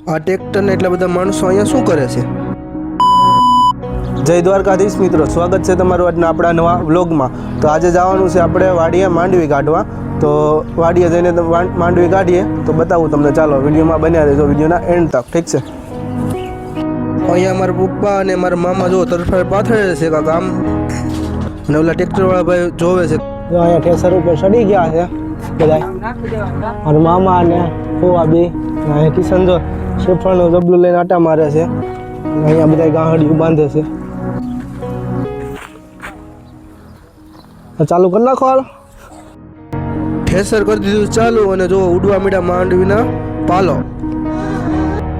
આ ટ્રેક્ટર ને એટલા બધા માણસો અહીંયા શું કરે છે? જય દ્વારકાધીશ મિત્રો, સ્વાગત છે તમારું આજના આપણા નવા વ્લોગમાં। તો આજે જવાનું છે આપણે વાડીએ માંડવી કાઢવા। તો વાડીએ જઈને માંડવી કાઢીએ તો બતાવું તમને, ચાલો વિડીયોમાં બન્યા રહેજો વિડીયોના એન્ડ તક, ઠીક છે? અહીંયા મારા પપ્પા અને મારા મામા જો તરફાળ પાથરે છે કાંક આમ, અને ઓલા ટ્રેક્ટરવાળા ભાઈ જોવે છે। અહીંયા ઠેસર ઉપર ચડી ગયા છે બધા, મારા મામા અને ફોવા બી। અહીંયા કિશન જો શ્રીફળનું જબલું લઈને આટા મારે છે, અહીંયા બધા ગાંહડિયું બાંધે છે। ચાલુ કરી નાખો હાલ, ઠેસર કરી દીધું ચાલુ, અને જો ઉડવા મીડા માંડવીના પાલો।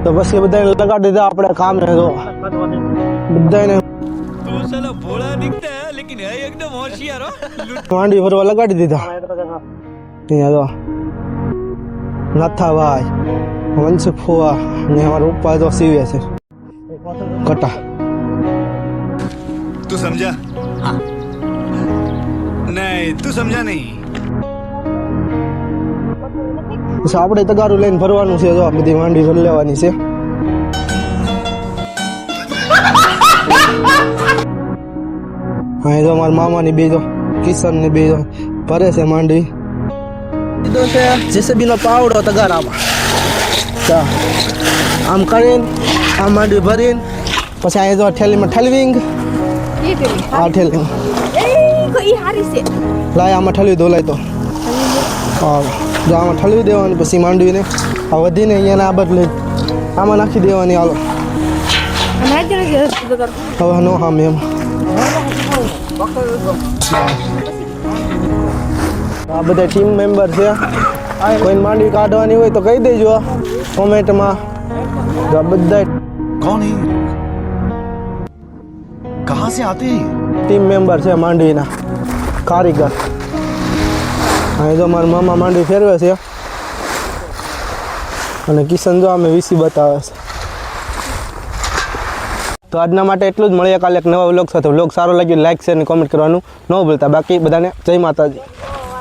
તો પછી બધાને લગાડી દીધા આપણે કામ ને, જો બધાને માંડવી ભરવા લગાડી દીધા। અહીંયા જો નાથાભાઈ, વંશી ફુવા ને અમારા પપ્પા જો સીવે છે કટા। तू समझा? हाँ। नहीं तू समझा नहीं। પછી આપણે તગારું લઈને ભરવાનું છે, જો બધી માંડવી ભરી લેવાની છે। હા જો મારા મામાની બે જો કિશન ની બે જો ભરે છે માંડવી। દીધો છે જેસીબી નો પાવડો તગારામાં, આમ કરીને આમ માંડવી ભરીને પછી અહીંયા જો ઠેલીમાં ઠલવિંગ, આ ઠેલિંગ લાય આમાં ઠલવી દો, લાય તો હા જો આમાં ઠલવી દેવાની, પછી માંડવીને આ વધીને અહીંયા આ બદલે આમાં નાખી દેવાની। હાલો હવે નો હા મેમ આ બધા ટીમ મેમ્બર છે, કોઈને માંડવી કાઢવાની હોય તો કહી દેજો કોમેન્ટમાં। બધા कौन है? कहाँ से आते हैं? ટીમ મેમ્બર છે માંડવીના કારીગર। અહીં જો મારા મામા માંડવી ફેરવે છે, અને કિશન જો અમે વીસી બતાવે છે। તો આજના માટે એટલું જ, મળીએ કાલે એક નવા વ્લોગ સાથે। વ્લોગ સારો લાગ્યો લાઈક શેર અને કોમેન્ટ કરવાનું ન ભૂલતા। બાકી બધાને જય માતાજી।